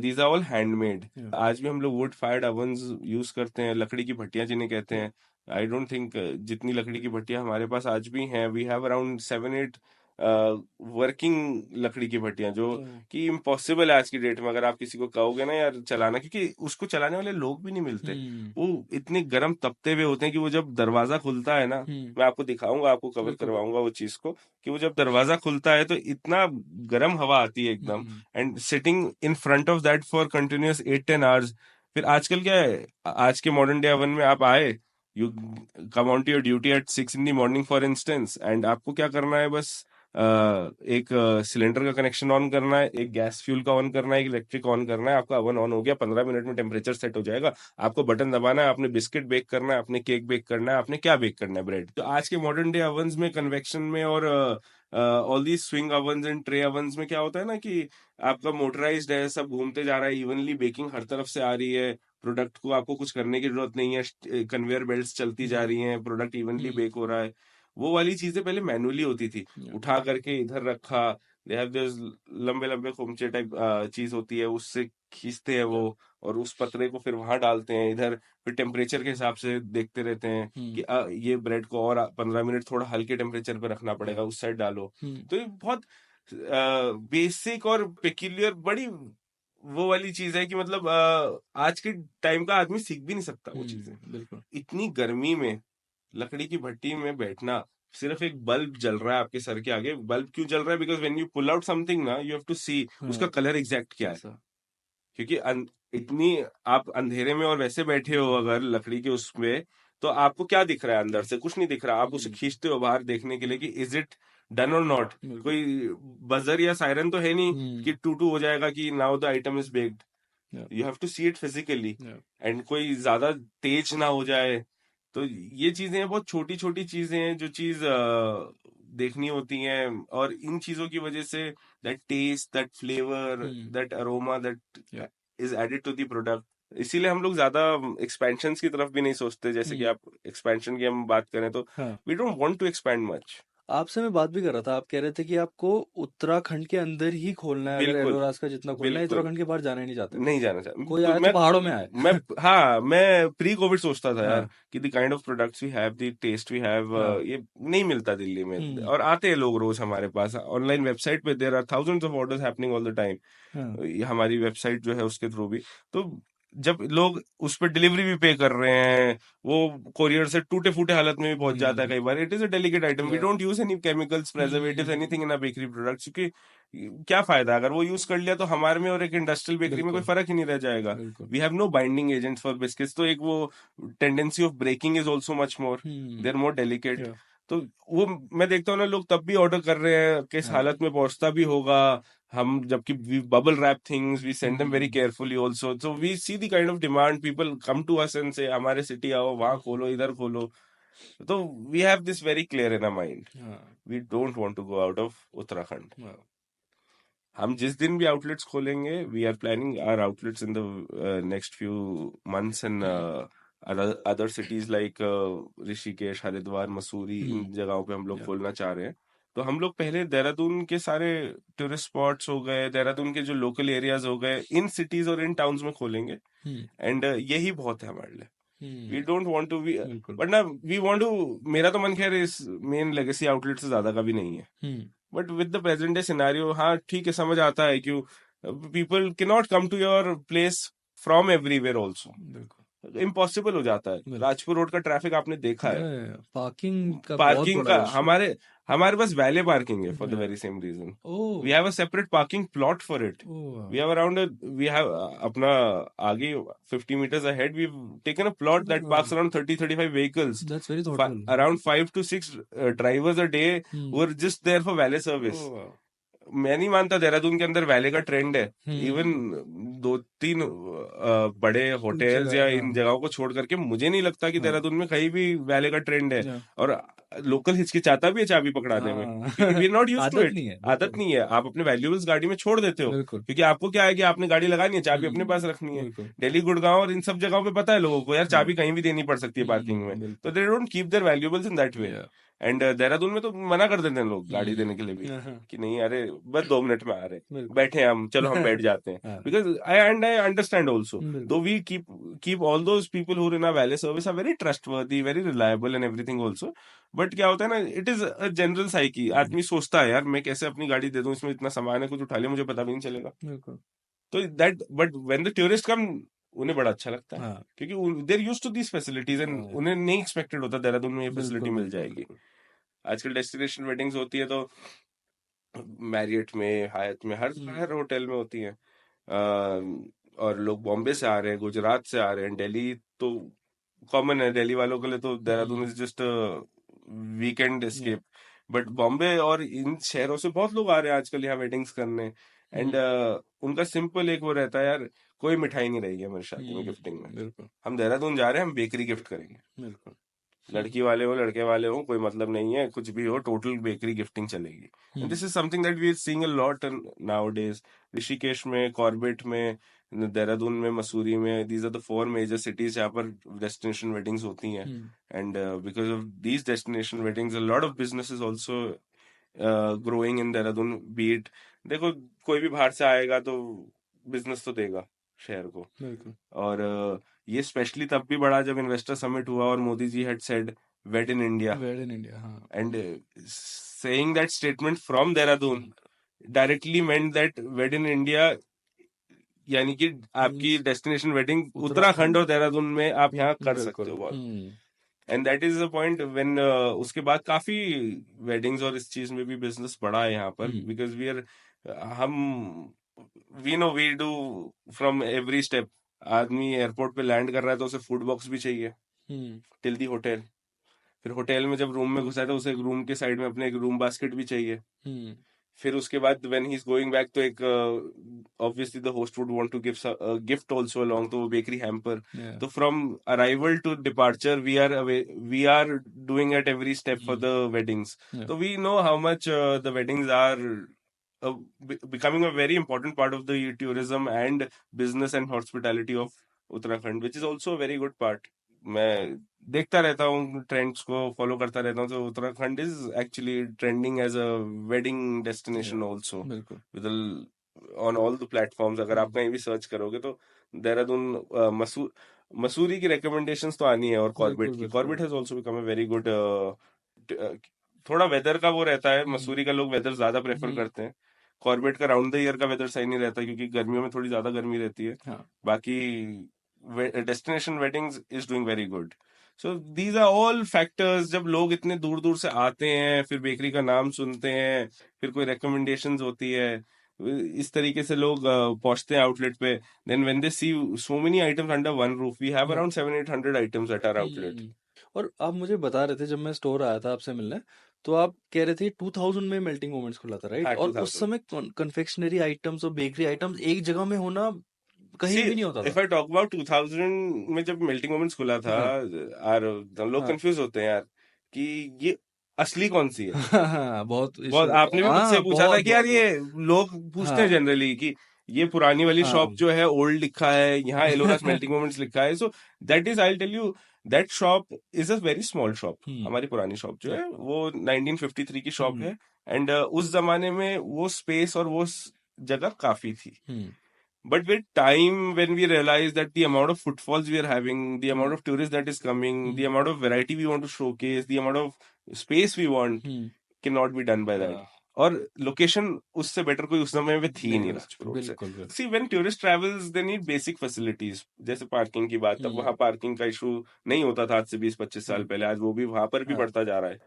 these are all handmade. आज भी हम लोग वुड फायर्ड ovens यूज करते हैं, लकड़ी की भट्टियां जिन्हें कहते हैं. आई डोंट थिंक जितनी लकड़ी की भट्टियां हमारे पास आज भी हैं, वी हैव अराउंड 7-8 वर्किंग लकड़ी की भट्टियां, जो कि इम्पॉसिबल है आज की डेट में. अगर आप किसी को कहोगे ना यार चलाना, क्योंकि उसको चलाने वाले लोग भी नहीं मिलते. वो इतने गर्म तपते हुए होते हैं कि वो जब दरवाजा खुलता है ना, मैं आपको दिखाऊंगा, आपको कवर करवाऊंगा वो चीज को, कि वो जब दरवाजा खुलता है तो इतना गर्म हवा आती है एकदम. And sitting in front of that for continuous 8-10 hours. फिर आजकल क्या है, आज के मॉडर्न डे ओवन में आप आए, you come on to your duty at 6 in the morning for instance, and आपको क्या करना है, बस एक सिलेंडर का कनेक्शन ऑन करना है, एक गैस फ्यूल का ऑन करना है, एक इलेक्ट्रिक ऑन करना है, आपका ओवन ऑन हो गया, 15 मिनट में टेम्परेचर सेट हो जाएगा, आपको बटन दबाना है, आपने बिस्किट बेक करना है, आपने केक बेक करना है, आपने क्या बेक करना है, ब्रेड। तो आज के मॉडर्न डे ओवंस में, कन्वेक्शन में और all the swing ovens and tray ovens में क्या होता है ना कि आपका मोटराइज्ड है, सब घूमते जा रहा है, इवनली बेकिंग हर तरफ से आ रही है, प्रोडक्ट को आपको कुछ करने की जरूरत नहीं है, कन्वेयर बेल्ट्स चलती जा रही हैं, प्रोडक्ट इवनली बेक हो रहा है। वो वाली चीजें पहले मैनुअली होती थी, उठा करके इधर रखा, दे हैव दिस लंबे लंबे खोमचे टाइप चीज होती है, उससे खींचते हैं वो, और उस पतरे को फिर वहां डालते हैं इधर, फिर टेम्परेचर के हिसाब से देखते रहते हैं कि ये ब्रेड को और 15 मिनट थोड़ा हल्के टेम्परेचर पे रखना पड़ेगा, उस साइड डालो। तो ये बहुत बेसिक और पेक्यूलियर, बड़ी वो वाली चीज है कि मतलब आज के टाइम का आदमी सीख भी नहीं सकता वो चीजें। बिल्कुल। इतनी गर्मी में लकड़ी की भट्टी में बैठना, सिर्फ एक बल्ब जल रहा है आपके सर के आगे, बल्ब क्यों जल रहा है, because when you pull out something ना, यू हैव टू सी उसका कलर एग्जैक्ट क्या है, क्योंकि इतनी आप अंधेरे में और वैसे बैठे हो अगर लकड़ी के उसमें, तो आपको क्या दिख रहा है, अंदर से कुछ नहीं दिख रहा, आप उसे खींचते हो बाहर देखने के लिए कि इज इट डन और नॉट, कोई बजर या सायरन तो है नहीं कि टू टू हो जाएगा कि now the item is baked, you have to see it physically, and कोई ज्यादा तेज ना हो जाए। तो ये चीजें हैं, बहुत छोटी छोटी चीजें हैं जो चीज देखनी होती हैं, और इन चीजों की वजह से that taste, that flavour, that aroma that is added to the product. इसीलिए हम लोग ज्यादा एक्सपेंशन की तरफ भी नहीं सोचते, जैसे कि आप एक्सपेंशन की हम बात करें तो we don't want to expand much. आपसे मैं बात भी कर रहा था, आप कह रहे थे कि आपको उत्तराखंड के अंदर ही खोलना है, अगर बिल्कुल एलोरास का जितना खोलना है, बिल्कुल उत्तराखंड के बाहर जाना ही नहीं चाहते। नहीं जाना चाहता, कोई आए तो पहाड़ों में आए। मैं हाँ, मैं प्री कोविड सोचता था यार हाँ। कि the kind of products we have, the taste we have, हाँ। ये नहीं मिलता दिल्ली में, और आते हैं लोग रोज हमारे पास, ऑनलाइन वेबसाइट पे there are thousands of orders happening all the time, हमारी वेबसाइट जो है उसके थ्रू भी। तो जब लोग उस पर डिलीवरी भी पे कर रहे हैं, वो कोरियर से टूटे फूटे हालत में भी पहुंच जाता है कई बार, it is a delicate item, we don't use any chemicals, preservatives, anything in a bakery products, क्योंकि क्या फायदा, अगर वो यूज कर लिया तो हमारे में और एक इंडस्ट्रियल बेकरी में कोई फर्क ही नहीं रह जाएगा। We have no binding agents for biscuits, तो एक वो tendency of breaking is also much more, they are more delicate. तो वो मैं देखता हूँ ना, लोग तब भी ऑर्डर कर रहे हैं, किस हालत में पहुंचता भी होगा, हम जबकि we bubble wrap things, we send them very carefully also, so we see the kind of demand, people come to us and say हमारे सिटी आओ, वहां खोलो, इधर खोलो। तो we have this very clear in a mind, we don't want to go out of Uttarakhand. हम जिस दिन भी आउटलेट्स खोलेंगे, we are planning our outlets in the next few months in other cities like Rishikesh, Haridwar, Mussoorie, इन जगहों पे हम लोग खोलना चाह रहे हैं। तो हम लोग पहले देहरादून के सारे टूरिस्ट स्पॉट्स हो गए, देहरादून के जो लोकल एरियाज हो गए, इन सिटीज और इन टाउन्स में खोलेंगे, एंड यही बहुत है हमारे लिए। We don't want to, we वरना वी वांट टू, मेरा तो मन खैर इस मेन लेगेसी आउटलेट से ज्यादा का भी नहीं है, but with the present day scenario, हाँ ठीक है, समझ आता है क्यों people can not come to your place from everywhere also, impossible हो जाता है। राजपुर रोड का ट्रैफिक आपने देखा है, पार्किंग का हमारे पास वैले पार्किंग है, for the very same reason we have a separate parking plot for it, we have around, we have अपना आगे 50 meters ahead we've taken a plot that parks around 30-35 vehicles, That's very thoughtful. around 5 to 6 drivers a day who are just there for valet service. मैं नहीं मानता देहरादून के अंदर वैले का ट्रेंड है, इवन 2-3 बड़े होटल्स या इन जगहों को छोड़ करके मुझे नहीं लगता कि देहरादून में कहीं भी वैले का ट्रेंड है, और लोकल हिचकिचाता भी है चाबी पकड़ाने में, we are not used to it, आदत नहीं है, आप अपने वैल्यूबल्स गाड़ी में छोड़ देते हो, क्योंकि आपको क्या है कि आपने गाड़ी लगानी है, चाबी अपने पास रखनी है। दिल्ली, गुड़गांव और इन सब जगहों पे पता है लोगों को यार चाबी कहीं भी देनी पड़ सकती है पार्किंग में, तो they don't keep their valuables in that way, and Dehradun में तो मना कर देते हैं लोग गाड़ी देने के लिए भी, कि नहीं अरे बस 2 मिनट में आ रहे, बैठे हम, चलो हम बैठ जाते हैं, because I understand also, though we keep all those people who in a valet service are very trustworthy, very reliable and everything also, but क्या होता है ना, it is a general psyche, आदमी सोचता है यार मैं कैसे अपनी गाड़ी दे दूं, इसमें इतना सामान है, कुछ उठा लिया मुझे पता भी नहीं चलेगा, तो that, but when the tourist come, उन्हें बड़ा अच्छा लगता है, क्योंकि there used to these facilities, and उन्हें नहीं एक्सपेक्टेड होता देहरादून में ये फैसिलिटी मिल जाएगी। आजकल डेस्टिनेशन वेडिंग्स होती है तो मैरियट में, हायत में, हर होटल में होती है, और लोग बॉम्बे से आ रहे हैं, गुजरात से आ रहे हैं, दिल्ली, तो कॉमन है दिल्ली वालों के लिए, तो देहरादून हम्म, इज जस्ट वीकेंड या एस्केप। बट बॉम्बे और इन शहरों से बहुत लोग आ रहे हैं आजकल यहाँ वेडिंग्स करने, एंड उनका सिंपल एक वो रहता है यार, कोई मिठाई नहीं रहेगी हमारी शादी में गिफ्टिंग में, बिल्कुल हम देहरादून जा रहे हैं, हम बेकरी गिफ्ट करेंगे। बिल्कुल। लड़की वाले हो लड़के वाले हो कोई मतलब नहीं है, कुछ भी हो टोटल बेकरी गिफ्टिंग चलेगी। And this is something that we are seeing a lot nowadays. Rishikesh में, कॉर्बेट में, देहरादून में, मसूरी में, these are the 4 major cities जहाँ पर डेस्टिनेशन वेडिंग्स होती हैं। And because of these destination weddings a lot of business is also growing in Dehradun. बीट देखो, कोई भी बाहर से आएगा तो बिजनेस तो देगा शहर को। बिल्कुल और ये स्पेशली तब भी बढ़ा जब इन्वेस्टर समिट हुआ और Modi ji had said wed in India, wed in India, हाँ। And saying that statement from Dehradun directly meant that wed in India, यानी कि आपकी means destination wedding Uttarakhand Uttarakhand, और देहरादून में आप यहाँ कर सकते बिल्कुल। हो बहुत। And that is the point when उसके बाद काफी वेडिंग्स और इस चीज में भी बिजनेस बढ़ा है यहाँ पर, बिकॉज वी आर, हम we know we do from every step. आदमी एयरपोर्ट पे लैंड कर रहा है तो उसे फूड बॉक्स भी चाहिए टिल दी होटल। फिर होटल में जब रूम में घुसा है तो उसे एक रूम के साइड में अपने एक रूम बास्केट भी चाहिए। फिर उसके बाद when he is going back तो एक obviously the host would want to give gift also along, तो वो बेकरी हैम्पर। तो from arrival to departure we are doing at every step for the weddings. तो we know how much the weddings are becoming a very important part of the tourism and business and hospitality of Uttarakhand, which is also a very good part. मैं देखता रहता हूँ, ट्रेंड्स को फॉलो करता रहता हूँ, तो Uttarakhand is actually trending as a wedding destination also बिल्कुल with on all the platforms. अगर आप कहीं भी सर्च करोगे तो देहरादून, मसूरी की रिकमेंडेशंस तो आनी है, और कॉर्बेट की। Corbett has also become a very good, थोड़ा वेदर का वो रहता है, मसूरी का लोग वेदर ज्यादा प्रेफर करते हैं। कॉर्बेट का राउंड द ईयर का वेदर सही नहीं रहता क्योंकि गर्मियों में थोड़ी ज्यादा गर्मी रहती है। हाँ। बाकी destination weddings is doing very good. So these are all factors. जब लोग इतने दूर दूर से आते हैं, फिर बेकरी का नाम सुनते हैं, फिर कोई रिकमेंडेशंस होती है, इस तरीके से लोग पहुंचते हैं आउटलेट पे। Then when they see so many items under one roof, we have around 700-800 items at our outlet. और आप मुझे बता रहे थे जब मैं स्टोर आया था आपसे मिलने, तो आप कह रहे थे 2000 में मेल्टिंग मोमेंट्स खुला था, राइट? हाँ, और उस 2000। समय कन्फेक्शनरी आइटम्स और बेकरी आइटम्स एक जगह में होना कहीं सी भी नहीं होता इफ था। आई टॉक अबाउट 2000 में जब मेल्टिंग मोमेंट्स खुला था, हाँ और लोग हाँ कंफ्यूज होते हैं यार कि ये असली कौन सी है। हाँ, बहुत बहुत, इशू, आपने भी मुझसे हाँ पूछा था बहुत कि यार बहुत ये बहुत। लोग पूछते हैं हाँ जनरली कि ये पुरानी वाली शॉप हाँ जो है ओल्ड लिखा है, यहाँ एलोरास मेल्टिंग मोमेंट्स लिखा है। So that is, I tell you, that shop is a very small shop. हमारी पुरानी शॉप जो है वो 1953 की शॉप है, एंड उस जमाने में वो स्पेस और वो जगह काफी थी। But with time, when we realize that the amount of footfalls we are having, the amount of tourists that is coming, the amount of variety we want to showcase, the amount of space we want, cannot be done by that. और लोकेशन उससे बेटर कोई उस समय में थी नहीं राजपुर से। बिल्कुल बिल्कुल। See when tourist travels they need basic facilities, जैसे पार्किंग की बात, तब वहां पार्किंग का इशू नहीं होता था आज से 20-25 साल पहले, आज वो भी वहां पर भी बढ़ता जा रहा है।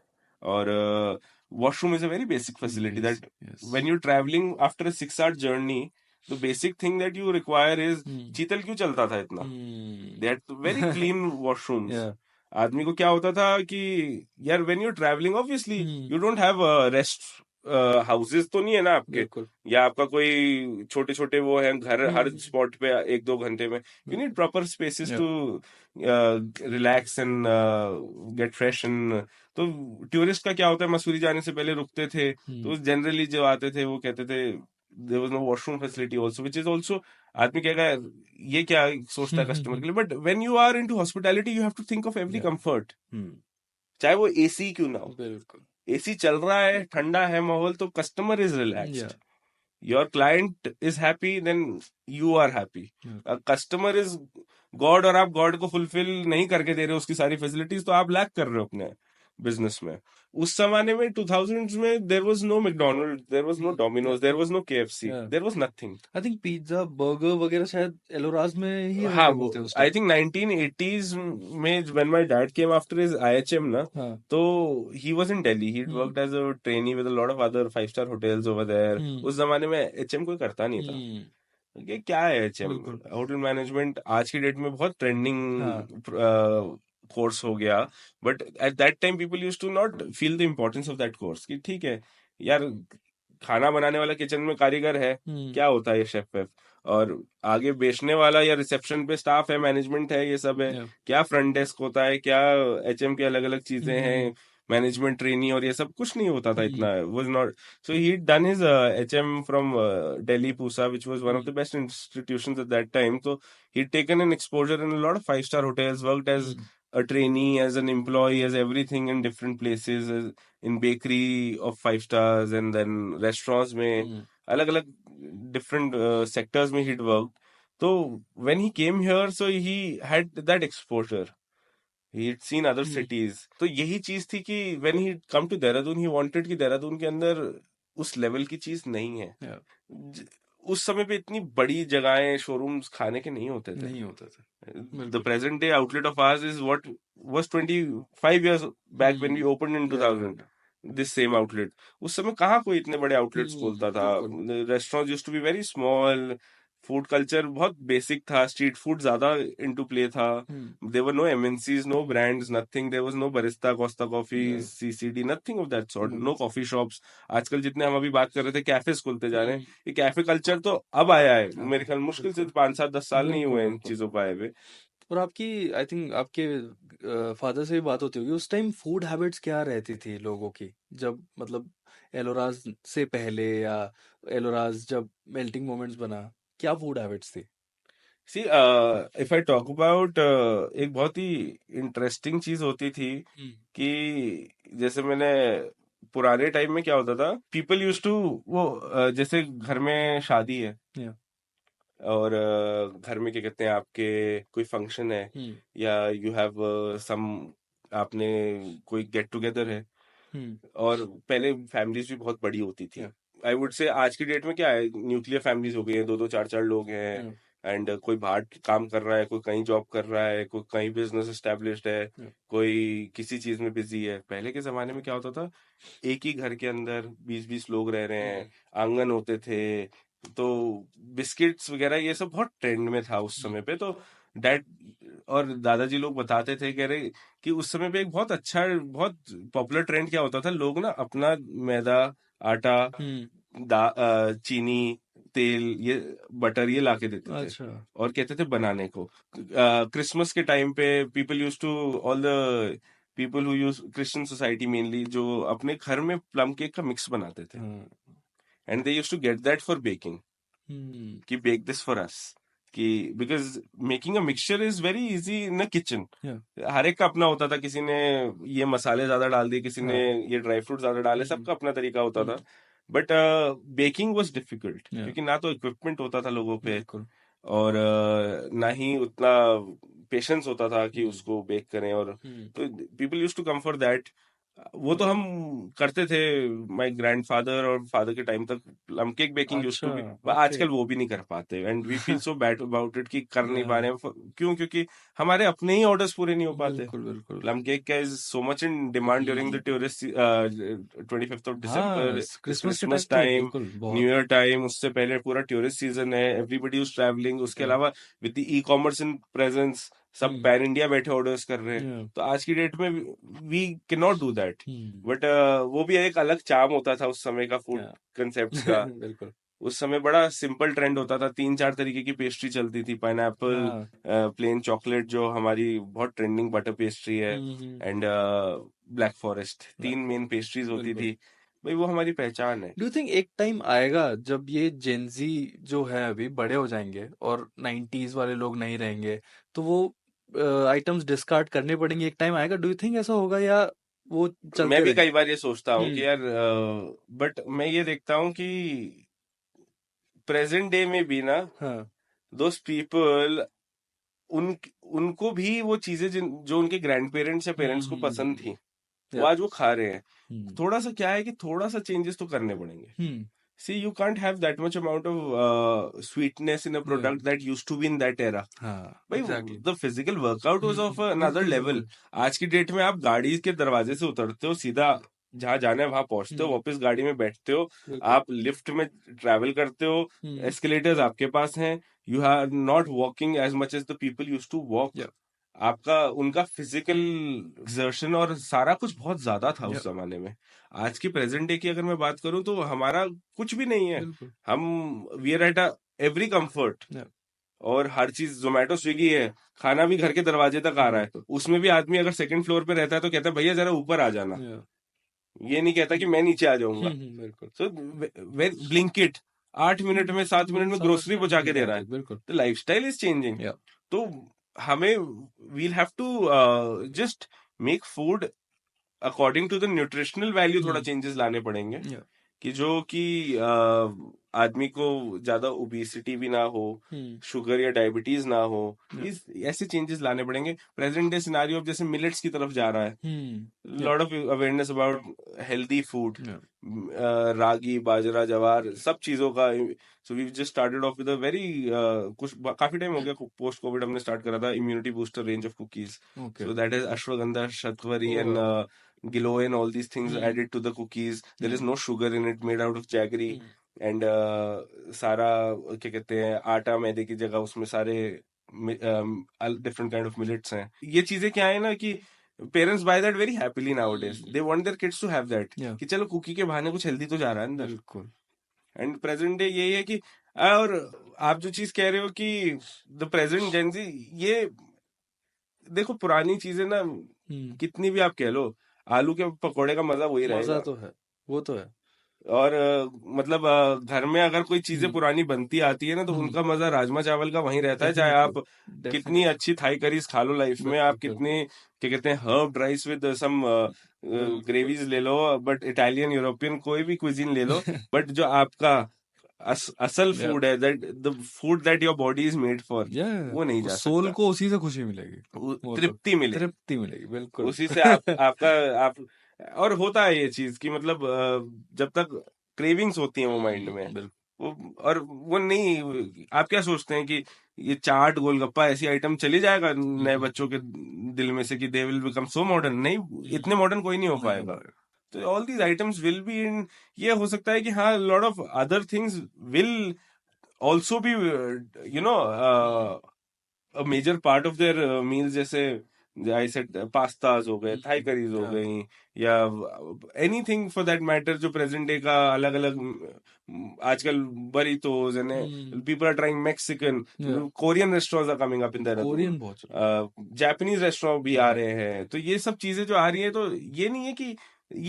और washroom is a very basic facility that when you travelling after a 6 hour journey, the basic thing that you require is, Cheetal क्यों चलता था इतना, they are very clean washrooms. आदमी को क्या होता था कि यार when you travelling obviously you don't have rest houses तो नहीं है ना आपके, बिल्कुल या आपका कोई छोटे छोटे वो है घर हर स्पॉट पे 1-2 घंटे में। You need proper spaces to relax and get fresh. And तो टूरिस्ट का क्या होता है, मसूरी जाने से पहले रुकते थे, तो जनरली जो आते थे वो कहते थे there was no washroom facility also, which is also, आदमी कहेगा ये क्या सोचता है कस्टमर के लिए, but when you are into hospitality you have to think of every comfort, चाहे वो एसी क्यों ना हो। बिल्कुल। एसी चल रहा है, ठंडा है माहौल, तो customer is relaxed, your client is happy, then you are happy. Customer is God, और आप गॉड को फुलफिल नहीं करके दे रहे हो उसकी सारी फैसिलिटीज, तो आप लैक कर रहे हो अपने बिजनेस में। उस जमाने में 2000s में there was no McDonald, there was no Domino's, there was no KFC, there was nothing. I think pizza burger वगैरह शायद एलोराज में ही हाँ, अवेलेबल थे उस आई टाइम। थिंक 1980s में when my dad came after his IHM ना, तो he was in Delhi, he worked as a trainee with a lot of other 5 star hotels over there. उस जमाने में एचएम कोई करता नहीं था, ये क्या है एचएम बिल्कुल। होटल मैनेजमेंट आज की डेट में बहुत ट्रेंडिंग हाँ। कोर्स हो गया, but at that time people use to not feel the importance of that course कि ठीक है यार, खाना बनाने वाला किचन में कारीगर है, क्या होता है ये शेफ वेफ, और आगे बेचने वाला या रिसेप्शन पे स्टाफ है, मैनेजमेंट है, ये सब है, Yeah. क्या फ्रंट डेस्क होता है, क्या एचएम के अलग अलग चीजें हैं, मैनेजमेंट ट्रेनी और ये सब कुछ नहीं होता था इतना, was not. So he'd done his HM from Delhi Pusa, which was one of the best institutions at that time. So he'd taken an exposure in a lot of five-star hotels, worked as a trainee, as an employee, as everything in different places, as in bakery of five stars, and then restaurants में अलग अलग different sectors में he'd worked. So when he came here, so he had that exposure. He'd seen other cities. तो यही चीज थी कि when he come to Dehradun, he wanted कि देहरादून के अंदर उस लेवल की चीज नहीं है. Yeah. उस समय पे इतनी बड़ी जगहें, शोरूम्स खाने के नहीं होते थे. नहीं होता था. The present day outlet of ours is what was 25 years back when we opened in 2000. This same outlet. उस समय कहाँ कोई इतने बड़े outlets खोलता था. Restaurants used to be very small. Food culture बहुत बेसिक था, स्ट्रीट फूड ज्यादा इनटू प्ले था. There were no MNCs, no brands, nothing. There was no Barista, Costa Coffee, CCD, nothing of that sort. No coffee shops. आजकल जितने हम अभी बात कर रहे थे कैफेज खुलते जा रहे हैं, ये कैफे कल्चर तो अब आया है. मेरे ख्याल मुश्किल से 5-7-10 साल नहीं हुए इन चीजों को आए हुए. और आपकी आई थिंक आपके फादर से भी बात होती होगी, उस टाइम फूड हैबिट्स क्या रहती थी लोगों की, जब मतलब एलोराज से पहले या एलोराज जब मेल्टिंग मोमेंट्स बना, क्या फूड हैबिट्स थी? See if I talk about, एक बहुत ही इंटरेस्टिंग चीज होती थी कि जैसे मैंने पुराने टाइम में क्या होता था, पीपल यूज टू वो जैसे घर में शादी है और घर में क्या कहते हैं, आपके कोई फंक्शन है या यू हैव सम, आपने कोई गेट टुगेदर है, और पहले फैमिलीज भी बहुत बड़ी होती थी. आई वुड से आज की डेट में क्या है, न्यूक्लियर फैमिलीज हो गई है, 2-2 4-4 लोग हैं. एंड कोई बाहर काम कर रहा है, कोई कहीं जॉब कर रहा है, कोई कहीं बिजनेस एस्टेब्लिश्ड है, कोई किसी चीज में बिजी है. पहले के जमाने में क्या होता था, एक ही घर के अंदर 20-20 लोग रह रहे हैं, आंगन होते थे, तो बिस्किट्स वगैरह ये सब बहुत ट्रेंड में था उस समय पे. तो डैड और दादाजी लोग बताते थे, कह रहे कि उस समय पे एक बहुत अच्छा, बहुत पॉपुलर ट्रेंड क्या होता था, लोग ना अपना मैदा, आटा, चीनी, तेल, ये बटर, ये लाके देते थे. अच्छा. और कहते थे बनाने को. क्रिसमस के टाइम पे people use to, all the people who use, Christian society mainly, जो अपने घर में प्लम केक का मिक्स बनाते थे. And they use to get that for baking, कि बेक दिस फॉर अस, कि because making a mixture is very easy in a kitchen. हर एक का अपना होता था, किसी ने ये मसाले ज्यादा डाल दिए, किसी ने ये ड्राई फ्रूट ज्यादा डाले, सबका अपना तरीका होता था. बट बेकिंग वॉज डिफिकल्ट, क्योंकि ना तो इक्विपमेंट होता था लोगों पे, और ना ही उतना पेशेंस होता था कि उसको बेक करें. और तो people use to come for that. वो तो हम करते थे, माय ग्रैंडफादर और फादर के टाइम तक plum cake baking used to be. आजकल वो भी नहीं कर पाते, and we feel so bad about it कि कर नहीं पा रहे हैं. क्यों? क्योंकि हमारे अपने ही ऑर्डर्स पूरे नहीं हो पाते. प्लम केक का is so much in demand during the tourist 25th of December, Christmas time, new year time. उससे पहले पूरा टूरिस्ट सीजन है, एवरीबडी इज ट्रैवलिंग. उसके अलावा with the e commerce in presence, सब पैन इंडिया बैठे ऑर्डर्स कर रहे हैं. तो आज की डेट में we can not do that. But वो भी एक अलग चार्म होता था उस समय का फूड कंसेप्ट का. बिल्कुल. उस समय बड़ा सिंपल ट्रेंड होता था, 3-4 तरीके की पेस्ट्री चलती थी. पाइनएप्पल, प्लेन चॉकलेट जो हमारी बहुत ट्रेंडिंग बटर पेस्ट्री है, and black forest, 3 main pastries होती थी. भाई वो हमारी पहचान है. डू यू थिंक एक टाइम आएगा जब ये जेनजी जो है अभी बड़े हो जाएंगे और 90s वाले लोग नहीं रहेंगे, तो वो आइटम्स डिस्कार्ड करने पड़ेंगे? एक टाइम आएगा, डू यू थिंक ऐसा होगा, या वो चलते मैं भी रहेंगे? कई बार ये सोचता हूँ कि यार, बट मैं ये देखता हूँ कि प्रेजेंट डे में भी ना, दोस पीपल, उनको भी वो चीजें जो उनके ग्रैंड पेरेंट्स या पेरेंट्स को पसंद थी, वो आज वो खा रहे हैं. थोड़ा सा क्या है कि थोड़ा सा चेंजेस तो करने पड़ेंगे. See, you can't have that much amount of sweetness in a product that used to be in that era. भाई the physical workout was of another level. आज की डेट में आप गाड़ी के दरवाजे से उतरते हो, सीधा जहाँ जाना है वहां पहुंचते हो, वापस गाड़ी में बैठते हो, बिल्कुल। आप लिफ्ट में ट्रैवल करते हो, एस्केलेटर्स आपके पास हैं, you are not walking as much as the people use to walk. Yeah. आपका उनका फिजिकल एक्सर्शन और सारा कुछ बहुत ज्यादा था उस Yeah. जमाने में। आज की प्रेजेंट डे की अगर मैं बात करूं तो हमारा कुछ भी नहीं है। बिल्कुल। हम we are at every comfort, Yeah. और हर चीज जोमेटो स्विगी है, खाना भी घर के दरवाजे तक आ रहा है। बिल्कुल। उसमें भी आदमी अगर सेकंड फ्लोर पे रहता है तो कहता है भैया जरा ऊपर आ जाना, Yeah. ये नहीं कहता कि मैं नीचे आ जाऊंगा। बिल्कुल। सो ब्लिंकिट 8 मिनट में 7 मिनट में ग्रोसरी पहुंचा के दे रहा है। बिल्कुल। The lifestyle is changing. Yeah. तो हमें we'll have to just make food according to the nutritional value, थोड़ा चेंजेस लाने पड़ेंगे Yeah. कि जो कि आदमी को ज्यादा ओबेसिटी भी ना हो, शुगर या डायबिटीज ना हो। इस ऐसे चेंजेस लाने पड़ेंगे। प्रेजेंट डे सिनारियो अब जैसे मिलेट्स की तरफ जा रहा है, lot of awareness about healthy food, ragi bajra jowar सब चीजों का। So we just started off with a very कुछ काफी टाइम हो गया पोस्ट कोविड हमने स्टार्ट करा था immunity booster range of cookies. So that is ashwagandha, shatwari, and giloy, and all these things added to the cookies. There is no sugar in it, made out of jaggery, and सारा क्या कहते हैं आटा मैदे की जगह उसमें सारे डिफरेंट काइंड ऑफ मिलेट्स हैं। ये चीजें क्या है ना कि parents buy that very happily nowadays, they want their kids to have that, कि चलो कुकी के बहाने कुछ हेल्दी तो जा रहा है अंदर। बिल्कुल। एंड प्रेजेंट डे यही है कि और आप जो चीज कह रहे हो कि द प्रेजेंट जेंजी, ये देखो पुरानी चीजें ना कितनी भी आप कह लो, आलू के पकोड़े का मजा वही मजा रहेगा। तो है, वो तो है। और मतलब घर में अगर कोई चीजें पुरानी बनती आती है ना तो उनका मजा राजमा चावल का वहीं रहता है, चाहे आप कितनी अच्छी थाई करीज खा लो लाइफ में, आप कितनी क्या कहते हैं herb rice with some gravies ले लो, बट इटालियन यूरोपियन कोई भी क्विजीन ले लो, बट जो आपका असल फूड है, that the food that your body is made for, वो नहीं जा सोल सकता। को उसी से खुशी मिलेगी, तृप्ति मिलेगी, तृप्ति मिलेगी, बिल्कुल। उसी से आपका आप। और होता है ये चीज कि मतलब जब तक क्रेविंग्स होती हैं वो माइंड में, वो और वो नहीं, आप क्या सोचते हैं कि ये चाट गोलगप्पा ऐसी आइटम चली जाएगा नए बच्चों के दिल में से कि they will become so modern? नहीं, इतने मॉडर्न कोई नहीं हो पाएगा। तो all these items will be in, ये हो सकता है कि हाँ lot of other things will also be you know a major part of their meals, जैसे आई सेड पास्ताज हो गए, थाई करीज हो गई, या एनीथिंग फॉर दैट मैटर जो प्रेजेंट डे का अलग अलग आजकल burritos and people are trying Mexican, Korean restaurants are coming up in Korean Dehradun, Japanese restaurant भी आ रहे हैं। तो ये सब चीजें जो आ रही है, तो ये नहीं है कि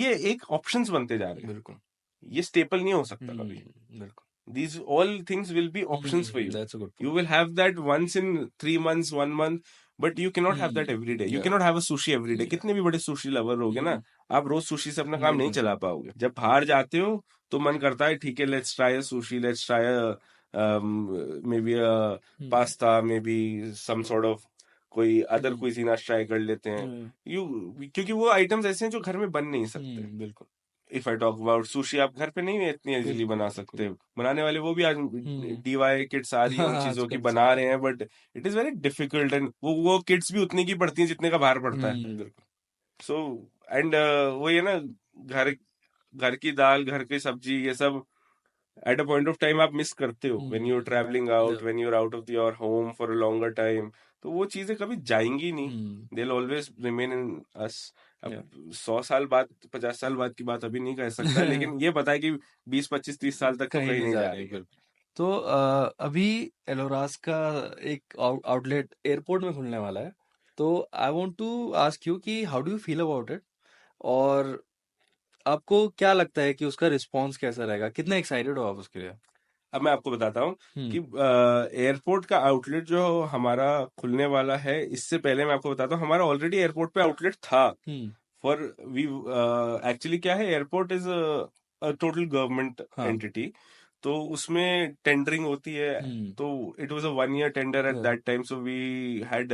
ये एक ऑप्शंस बनते जा रहे हैं, बिल्कुल, ये स्टेपल नहीं हो सकता कभी। बिल्कुल। These all things will be options for you. That's a good point. You will have that once in 3 months, 1 month, but you cannot have that every day. You cannot have a sushi every day. कितने भी बड़े सुशी लवर होगे ना, आप रोज सुशी से अपना काम नहीं चला पाओगे। जब बाहर जाते हो तो मन करता है ठीक है, let's try sushi, let's try maybe pasta, maybe some sort of कोई अदर क्विजीन आज ट्राई कर लेते हैं। यू क्योंकि वो आइटम्स ऐसे हैं जो घर में बन नहीं सकते। बिल्कुल। If I talk about sushi, आप घर पे नहीं इतनी इजीली बना सकते। बनाने वाले वो भी आज डीवाई किट्स आ रही है उन चीजों की बना रहे हैं, but it is very difficult, and वो किट्स भी उतनी की पड़ती हैं जितने का बाहर पड़ता है। सो एंड वो ये ना, घर घर की दाल, घर की सब्जी, ये सब at a point of time आप मिस करते हो when you are travelling out, when you are out of your home for a longer time. तो वो चीजें कभी जाएंगी नहीं, they will always remain in us. अब 100 साल बाद, 50 साल बाद की बात अभी नहीं कह सकता, लेकिन ये पता है कि 20, 25, 30 साल तक तो कहीं नहीं जा रही है। तो अभी एलोरास का एक आउटलेट एयरपोर्ट में खुलने वाला है, तो I want to ask you कि how do you feel about it, और आपको क्या लगता है कि उसका रिस्पॉन्स कैसा रहेगा, कितना एक्साइटेड हो आप उसके लिए? अब मैं आपको बताता हूँ कि एयरपोर्ट का आउटलेट जो हमारा खुलने वाला है, इससे पहले मैं आपको बताता हूँ हमारा ऑलरेडी एयरपोर्ट पे आउटलेट था। फॉर वी एक्चुअली क्या है, airport is total government entity, तो उसमें टेंडरिंग होती है। तो it was a 1 year tender at that time, so we had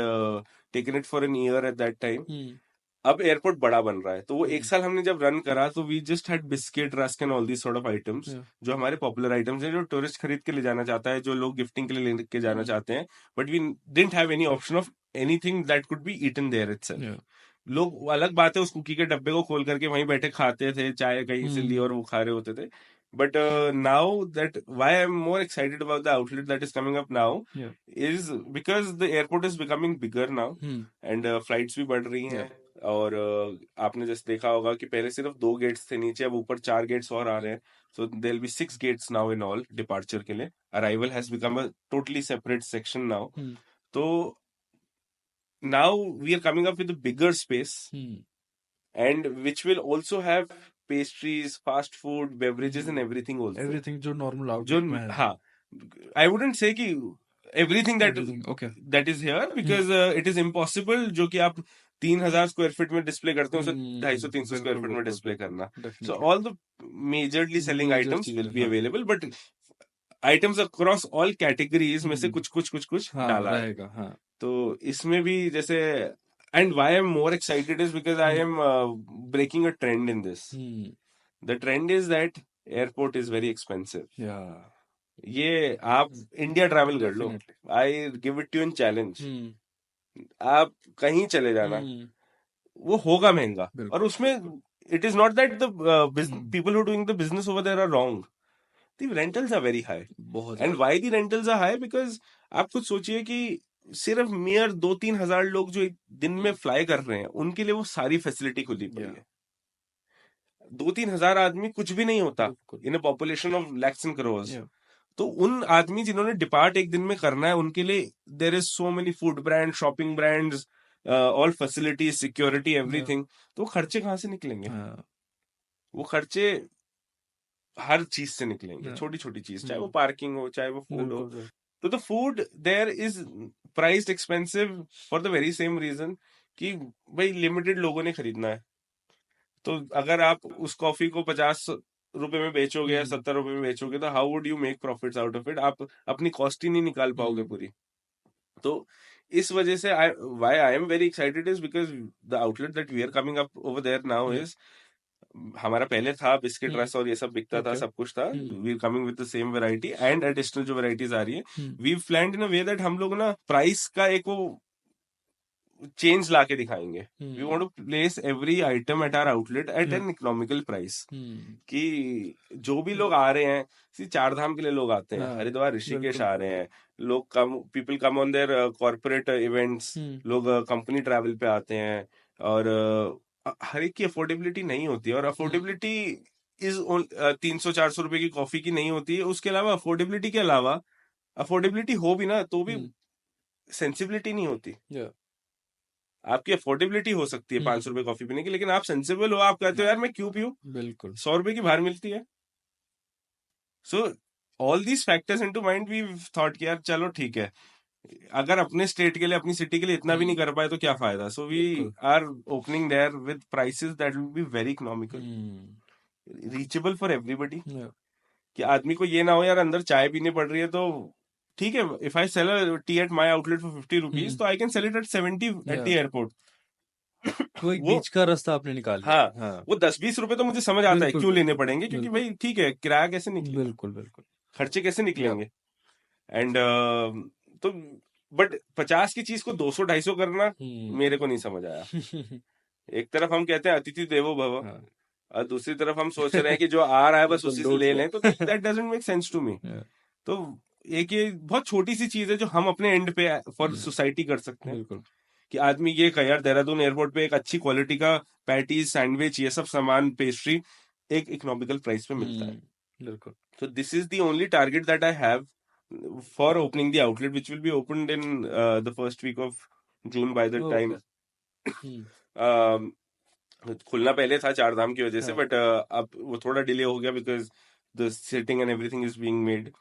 taken it for an year at that time. अब एयरपोर्ट बड़ा बन रहा है, तो वो 1 साल हमने जब रन करा तो we just had biscuit, rusk and all these sort of items, जो हमारे पॉपुलर आइटम्स हैं, जो टूरिस्ट खरीद के ले जाना चाहता है, जो लोग गिफ्टिंग के लिए लेके जाना चाहते हैं, but we didn't have any option of anything that could be eaten there itself, लोग, अलग बात है उस कुकी के डब्बे को खोल करके वहीं बैठे खाते थे, चाय कहीं से ली और वो खा रहे होते थे. But now that why I'm more excited about the outlet that is coming up now Yeah. is because the airport is becoming bigger now and flights भी बढ़ रही हैं. और आपने जैसे देखा होगा कि पहले सिर्फ 2 गेट्स थे नीचे, अब ऊपर 4 गेट्स और आ रहे हैं. So there'll be 6 gates now in all departure के लिए. Arrival has become a totally separate section now. तो now we are coming up with a bigger space and which will also have pastries, fast food, beverages and everything also. Everything जो नॉर्मल जो आउटलेट में है. हाँ, I wouldn't say कि everything that Everything, okay. that is here because it is impossible जो कि आप 3,000 स्क्वायर फीट में डिस्प्ले करते हो उसे 250-300 स्क्वायर फीट में डिस्प्ले करना. So all the majorly selling Major items चीजें, will be हाँ. available, but items across all categories में से कुछ हाँ डाला है. रहेगा. हाँ. तो इसमें भी जैसे, and why I'm more excited is because I am breaking a trend in this. The trend is that airport is very expensive. Yeah. ये आप इंडिया ट्रैवल कर लो, Definitely. I give it you in challenge, आप कहीं चले जाना, वो होगा महंगा. बिल्कुल. और उसमें it is not that the people who doing the business over there are wrong. The rentals are very high. बहुत and why the rentals are high? Because आप खुद सोचिए कि सिर्फ मियर 2-3 हजार लोग जो एक दिन में फ्लाई कर रहे हैं, उनके लिए वो सारी फैसिलिटी खुली पड़ी है. 2-3 हजार आदमी कुछ भी नहीं होता in a population of lakhs and crores. तो उन आदमी जिन्होंने डिपार्ट एक दिन में करना है, उनके लिए there is so many food brand, shopping brands, all facilities, security, everything. तो खर्चे कहाँ से निकलेंगे? वो खर्चे हर चीज से निकलेंगे, छोटी छोटी चीज, चाहे वो पार्किंग हो, चाहे वो फूड हो. तो the food there is priced expensive for the very same reason कि भाई लिमिटेड लोगों ने खरीदना है. तो अगर आप उस कॉफी को 50 रुपए में बेचोगे या 70 रुपए में बेचोगे, तो how would you make profits out of it? आप अपनी कॉस्ट ही नहीं निकाल पाओगे पूरी. तो इस वजह से why I am very excited is because the outlet that we are coming up over there now is, हमारा पहले था बिस्किट रस और ये सब बिकता था, सब कुछ था. We are coming with the same variety and additional जो वैरायटीज आ रही है, we planned in a way that हम लोग ना प्राइस का एक वो चेंज लाके दिखाएंगे. We want to place every item at our outlet at an economical price. कि जो भी लोग आ रहे हैं, चार धाम के लिए लोग आते हैं, हरिद्वार ऋषिकेश आ रहे हैं लोग, people come on their corporate events, लोग कंपनी ट्रैवल पे आते हैं. और हर एक की अफोर्डेबिलिटी नहीं होती है. और अफोर्डेबिलिटी इज 300-400 रुपए की कॉफी की नहीं होती है. उसके अलावा अफोर्डेबिलिटी के अलावा, अफोर्डेबिलिटी हो भी ना तो भी सेंसिबिलिटी नहीं होती. आपकी अफोर्डेबिलिटी हो सकती है 500 रुपए कॉफी पीने की, लेकिन आप सेंसिबल हो, आप कहते हो यार मैं क्यों पीऊं, बिल्कुल 100 रुपए की बाहर मिलती है. So all these factors into mind we thought कि यार चलो ठीक है, अगर अपने स्टेट के लिए, अपनी सिटी के लिए इतना भी नहीं कर पाए तो क्या फायदा. So we are opening there with prices that will be very economical, reachable for everybody. कि आदमी को ये ना हो यार अंदर चाय पीनी पड़ रही है तो ठीक है, if I sell a tea at my outlet for 50 rupees तो I can sell it at 70 at the airport. वो एक बीच का रास्ता आपने निकाल लिया. हाँ, वो 10-20 रुपए तो मुझे समझ आता है क्यों लेने पड़ेंगे, क्योंकि भाई ठीक है, किराया कैसे निकलेगा, बिल्कुल खर्चे कैसे निकलेंगे. एंड तो बट 50 की चीज को 200-250 करना मेरे को नहीं समझ आया. एक तरफ हम कहते हैं अतिथि देवो भव, और दूसरी तरफ हम सोच रहे हैं कि जो आ रहा है बस उसी से ले लें, तो that doesn't make sense to me. तो एक ये बहुत छोटी सी चीज है जो हम अपने एंड पे फॉर सोसाइटी कर सकते हैं. कि आदमी ये कहे यार देहरादून एयरपोर्ट पे एक अच्छी क्वालिटी का पैटीज, सैंडविच, ये सब सामान, पेस्ट्री एक इकोनॉमिकल प्राइस पे मिलता है. बिल्कुल. So this is the only target that I have for opening the outlet, which will be opened in the first week of June by the time. खुलना पहले था चार धाम की वजह से, बट अब वो थोड़ा डिले हो गया because the setting and everything is being made.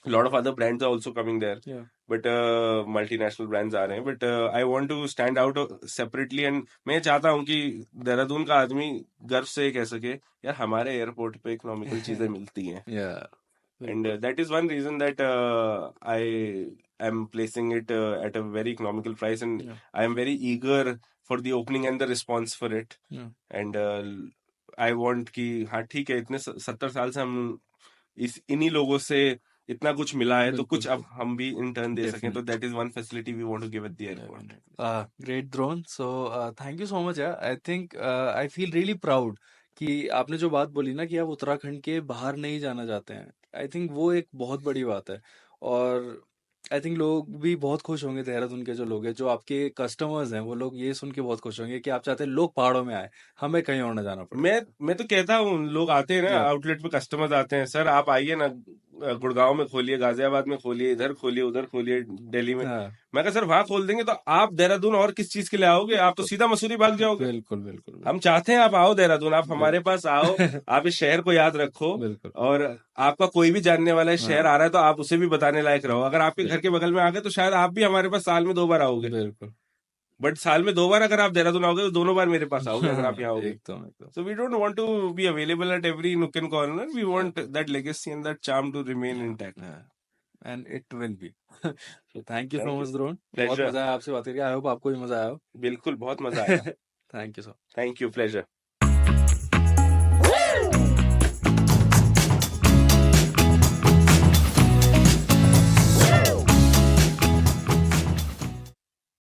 lot of other brands are also coming there, but multinational brands आ रहे हैं. but I want to stand out separately, and मैं चाहता हूँ कि देहरादून का आदमी गर्व से कह सके यार हमारे एयरपोर्ट पे इकोनॉमिकल चीजें मिलती हैं. and that is one reason that I am placing it at a very economical price, and I am very eager for the opening and the response for it. and I want कि हाँ ठीक है, इतने 70 साल से हम इन्हीं लोगों से इतना कुछ मिला है तो बिल्कुल कुछ अब हम भी इन टर्न दे सकें, तो definitely that is one facility we want to give at the airport. Great drone. So thank you so much यार. I think I feel really proud कि आपने जो बात बोली ना कि आप उत्तराखंड के बाहर नहीं जाना चाहते हैं. आई थिंक वो एक बहुत बड़ी बात है. और आई थिंक लोग भी बहुत खुश होंगे, देहरादून के जो लोग हैं, जो आपके कस्टमर्स हैं, वो लोग ये सुन के बहुत खुश होंगे कि आप चाहते हैं लोग पहाड़ों में आए, हमें कहीं और ना जाना पड़े. मैं तो कहता हूँ, लोग आते हैं ना या आउटलेट पे, कस्टमर्स आते हैं, सर आप आइए ना, गुड़गांव में खोलिए, गाजियाबाद में खोलिए, इधर खोलिए, उधर खोलिए, दिल्ली में. हाँ, मैं कहा सर वहां खोल देंगे तो आप देहरादून और किस चीज के लिए आओगे? आप तो सीधा मसूरी भाग जाओगे. बिल्कुल बिल्कुल हम चाहते हैं आप आओ देहरादून, आप हमारे बिल्कुल पास आओ, आप इस शहर को याद रखो, बिल्कुल. और आपका कोई भी जानने वाला इस शहर हाँ, आ रहा है तो आप उसे भी बताने लायक रहो. अगर आपके घर के बगल में आ गए तो शायद आप भी हमारे पास साल में 2 बार आओगे, बिल्कुल. बट साल में 2 बार अगर आप देहरादून आओगे तो दोनों बार मेरे पास आओगे अगर आप यहाँ आओगे. एकदम एकदम. So we don't want to be available at every nook and corner. We want that legacy and that charm to remain intact. And it will be. So thank you so Thank much you. Drone. बहुत Pleasure. मजा आया आपसे बात करके. आई होप आपको भी मजा आया हो. बिल्कुल बहुत मजा आया. Thank you so. Thank you. Pleasure.